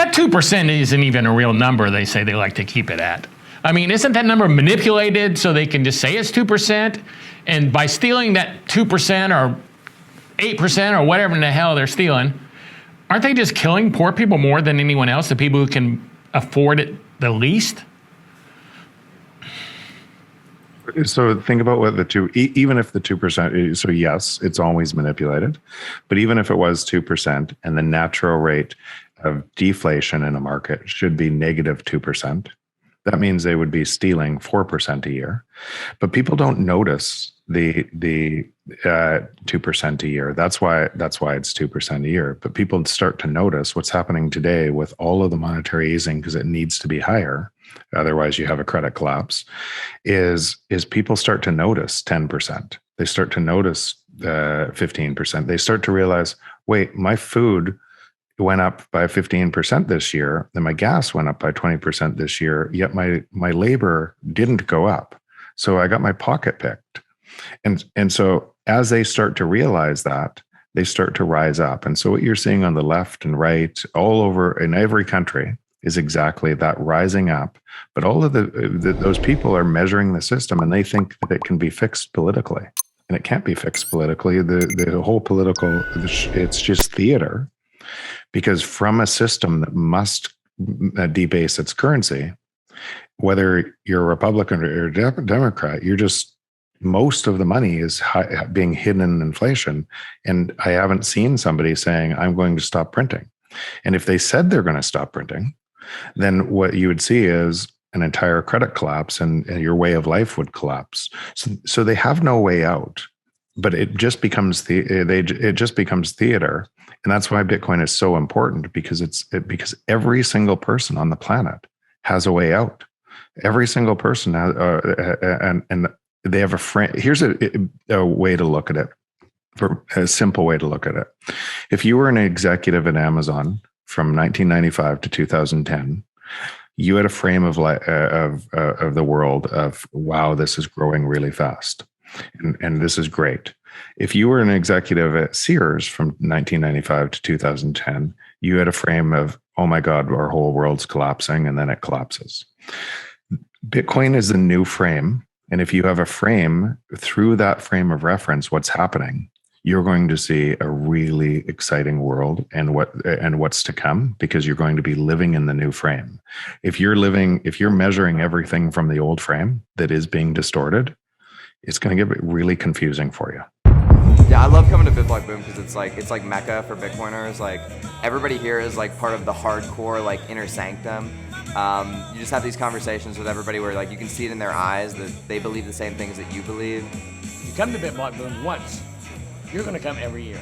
that 2% isn't even a real number they say they like to keep it at. I mean, isn't that number manipulated so they can just say it's 2%? And by stealing that 2% or 8% or whatever in the hell they're stealing, aren't they just killing poor people more than anyone else, the people who can afford it the least? So think about what even if the 2%, so yes, it's always manipulated, but even if it was 2% and the natural rate of deflation in a market should be negative 2%, that means they would be stealing 4% a year. But people don't notice the 2% a year. That's why it's 2% a year. But people start to notice what's happening today with all of the monetary easing, because it needs to be higher. Otherwise, you have a credit collapse. Is people start to notice 10%. They start to notice 15%. They start to realize, wait, my food went up by 15% this year, and my gas went up by 20% this year, yet my labor didn't go up. So I got my pocket picked. And so as they start to realize that, they start to rise up. And so what you're seeing on the left and right, all over in every country, is exactly that rising up. But all of those people are measuring the system, and they think that it can be fixed politically. And it can't be fixed politically. The whole political, it's just theater. Because from a system that must debase its currency, whether you're a Republican or a Democrat, most of the money is being hidden in inflation. And I haven't seen somebody saying, I'm going to stop printing. And if they said they're going to stop printing, then what you would see is an entire credit collapse, and your way of life would collapse. So they have no way out, but it just becomes theater. And that's why Bitcoin is so important, because because every single person on the planet has a way out. Every single person has, and they have a frame. Here's a way to look at it, a simple way to look at it. If you were an executive at Amazon from 1995 to 2010, you had a frame of the world of, wow, this is growing really fast, and this is great. If you were an executive at Sears from 1995 to 2010, you had a frame of, oh my God, our whole world's collapsing, and then it collapses. Bitcoin is the new frame. And if you have a frame, through that frame of reference, what's happening, you're going to see a really exciting world and what's to come, because you're going to be living in the new frame. If you're measuring everything from the old frame that is being distorted, it's going to get really confusing for you. Yeah, I love coming to BitBlockBoom because it's like Mecca for Bitcoiners. Like, everybody here is like part of the hardcore like inner sanctum. You just have these conversations with everybody where like you can see it in their eyes that they believe the same things that you believe. You come to BitBlockBoom once, you're going to come every year.